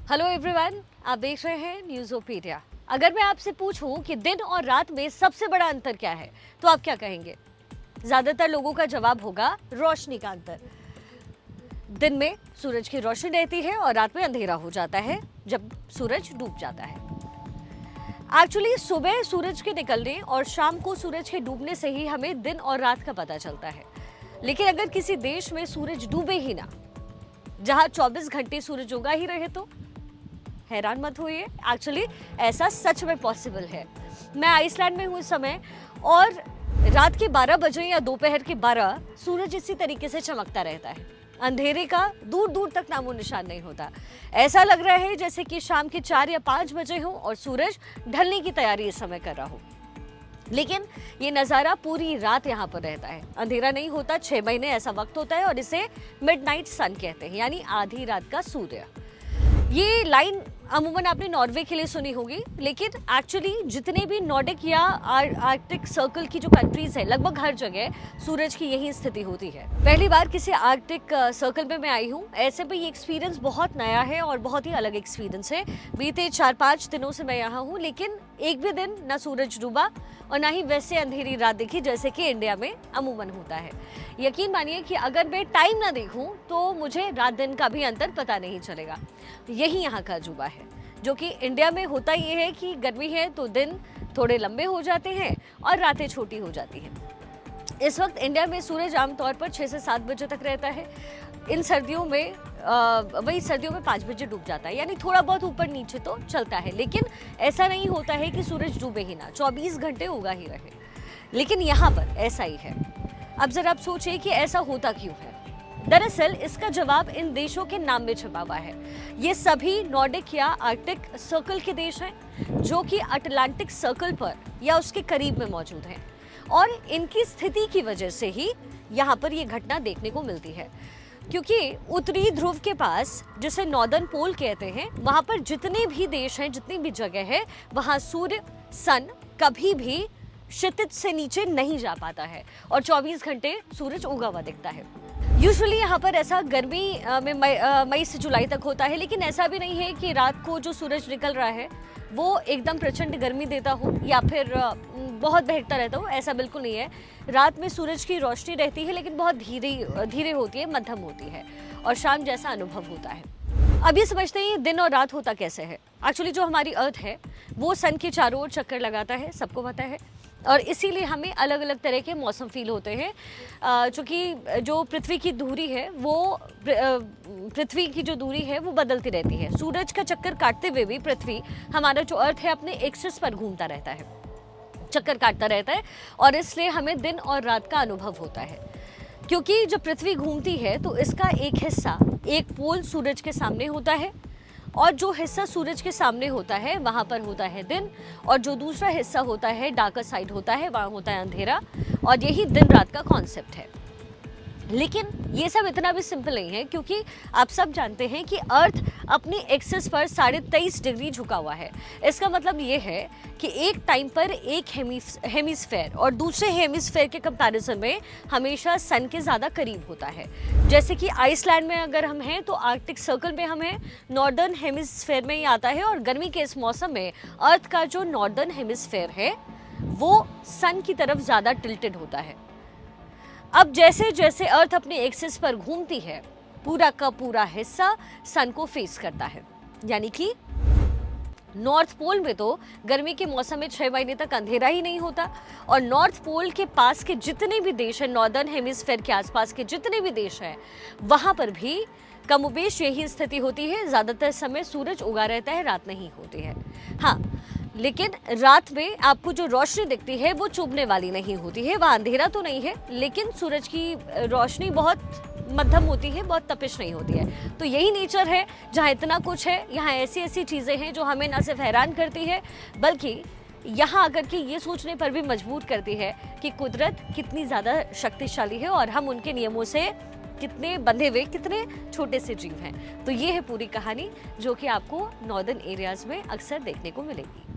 Hello everyone, आप देख रहे हैं न्यूज़ोपीडिया। अगर मैं आपसे पूछूं कि दिन और रात में सबसे बड़ा अंतर क्या है, तो आप क्या कहेंगे? ज्यादातर लोगों का जवाब होगा रोशनी का अंतर। दिन में सूरज की रोशनी रहती है और रात में अंधेरा हो जाता है जब सूरज डूब जाता है। एक्चुअली सुबह सूरज के निकलने और शाम को सूरज के डूबने से ही हमें दिन और रात का पता चलता है। लेकिन अगर किसी देश में सूरज डूबे ही ना, जहां 24 घंटे सूरज उगा ही रहे, तो हैरान मत होइए, एक्चुअली ऐसा सच में पॉसिबल है। मैं आइसलैंड में हूँ इस समय, और रात के 12 बजे या दोपहर के 12 सूरज इसी तरीके से चमकता रहता है। अंधेरे का दूर दूर तक नामो निशान नहीं होता। ऐसा लग रहा है जैसे कि शाम के 4 या 5 बजे हो और सूरज ढलने की तैयारी इस समय कर रहा हो। लेकिन ये नज़ारा पूरी रात यहाँ पर रहता है। अंधेरा नहीं होता, 6 महीने ऐसा वक्त होता है, और इसे मिडनाइट सन कहते हैं, यानी आधी रात का सूर्य। ये लाइन अमूमन आपने नॉर्वे के लिए सुनी होगी, लेकिन एक्चुअली जितने भी नॉर्डिक या आर्कटिक सर्कल की जो कंट्रीज है, लगभग हर जगह सूरज की यही स्थिति होती है। पहली बार किसी आर्कटिक सर्कल में मैं आई हूँ। ऐसे भी ये एक्सपीरियंस बहुत नया है और बहुत ही अलग एक्सपीरियंस है। बीते 4-5 दिनों से मैं यहाँ हूँ, लेकिन एक भी दिन ना सूरज डूबा और ना ही वैसे अंधेरी रात दिखी जैसे कि इंडिया में अमूमन होता है। यकीन मानिए कि अगर मैं टाइम ना देखूं तो मुझे रात दिन का भी अंतर पता नहीं चलेगा। यही यहाँ का अजूबा है, जो कि इंडिया में होता ये है कि गर्मी है तो दिन थोड़े लंबे हो जाते हैं और रातें छोटी हो जाती हैं। इस वक्त इंडिया में सूरज आमतौर पर 6 से 7 बजे तक रहता है। इन सर्दियों में वही सर्दियों में 5 बजे डूब जाता है, यानी थोड़ा बहुत ऊपर नीचे तो चलता है। लेकिन ऐसा नहीं होता है कि सूरज डूबे ही ना, 24 घंटे उगा ही रहे। लेकिन यहाँ पर ऐसा ही है। अब जरा आप सोचिए कि ऐसा होता क्यों है। दरअसल इसका जवाब इन देशों के नाम में छुपा हुआ है। ये सभी नॉर्डिक या आर्कटिक सर्कल के देश हैं, जो कि अटलांटिक सर्कल पर या उसके करीब में मौजूद हैं, और इनकी स्थिति की वजह से ही यहाँ पर ये घटना देखने को मिलती है। क्योंकि उत्तरी ध्रुव के पास, जिसे नॉर्दर्न पोल कहते हैं, वहाँ पर जितने भी देश हैं, जितनी भी जगह है, वहाँ सूर्य सन कभी भी क्षितिज से नीचे नहीं जा पाता है और 24 घंटे सूरज उगा हुआ दिखता है। यूजुअली यहाँ पर ऐसा गर्मी में मई से जुलाई तक होता है, लेकिन ऐसा भी नहीं है कि रात को जो सूरज निकल रहा है वो एकदम प्रचंड गर्मी देता हो या फिर बहुत बहकता रहता हो। ऐसा बिल्कुल नहीं है। रात में सूरज की रोशनी रहती है, लेकिन बहुत धीरे धीरे होती है, मध्यम होती है, और शाम जैसा अनुभव होता है। अब ये समझते हैं दिन और रात होता कैसे है। एक्चुअली जो हमारी अर्थ है वो सन के चारों ओर चक्कर लगाता है, सबको पता है, और इसीलिए हमें अलग अलग तरह के मौसम फील होते हैं। चूँकि जो पृथ्वी की दूरी है वो पृथ्वी की जो दूरी है वो बदलती रहती है। सूरज का चक्कर काटते हुए भी पृथ्वी, हमारा जो अर्थ है, अपने एक्सिस पर घूमता रहता है, चक्कर काटता रहता है, और इसलिए हमें दिन और रात का अनुभव होता है। क्योंकि जब पृथ्वी घूमती है तो इसका एक हिस्सा, एक पोल सूरज के सामने होता है, और जो हिस्सा सूरज के सामने होता है वहाँ पर होता है दिन, और जो दूसरा हिस्सा होता है, डार्कर साइड होता है, वहाँ होता है अंधेरा। और यही दिन रात का कॉन्सेप्ट है। लेकिन ये सब इतना भी सिंपल नहीं है, क्योंकि आप सब जानते हैं कि अर्थ अपनी एक्सिस पर 23.5 डिग्री झुका हुआ है। इसका मतलब ये है कि एक टाइम पर एक हेमिस्फेयर और दूसरे हेमिस्फेयर के कंपैरिजन में हमेशा सन के ज़्यादा करीब होता है। जैसे कि आइसलैंड में अगर हम हैं तो आर्कटिक सर्कल में हम हैं, नॉर्दर्न हेमिस्फेयर में ही आता है, और गर्मी के इस मौसम में अर्थ का जो नॉर्दर्न हेमिस्फेयर है वो सन की तरफ ज़्यादा टिल्टेड होता है। अब जैसे जैसे अर्थ अपने एक्सिस पर घूमती है, पूरा का पूरा हिस्सा सन को फेस करता है। यानी कि नॉर्थ पोल में तो गर्मी के मौसम में 6 महीने तक अंधेरा ही नहीं होता, और नॉर्थ पोल के पास के जितने भी देश हैं, नॉर्दर्न हेमिस्फेयर के आसपास के जितने भी देश हैं, वहाँ पर भी कमोबेश यही स्थिति होती है। ज़्यादातर समय सूरज उगा रहता है, रात नहीं होती है। हाँ, लेकिन रात में आपको जो रोशनी दिखती है वो चुभने वाली नहीं होती है। वहाँ अंधेरा तो नहीं है, लेकिन सूरज की रोशनी बहुत मध्यम होती है, बहुत तपिश नहीं होती है। तो यही नेचर है, जहाँ इतना कुछ है, यहाँ ऐसी ऐसी चीज़ें हैं जो हमें न सिर्फ हैरान करती है, बल्कि यहाँ आकर के ये सोचने पर भी मजबूर करती है कि कुदरत कितनी ज़्यादा शक्तिशाली है और हम उनके नियमों से कितने बंधे हुए, कितने छोटे से जीव हैं। तो ये है पूरी कहानी, जो कि आपको नॉर्दर्न एरियाज़ में अक्सर देखने को मिलेगी।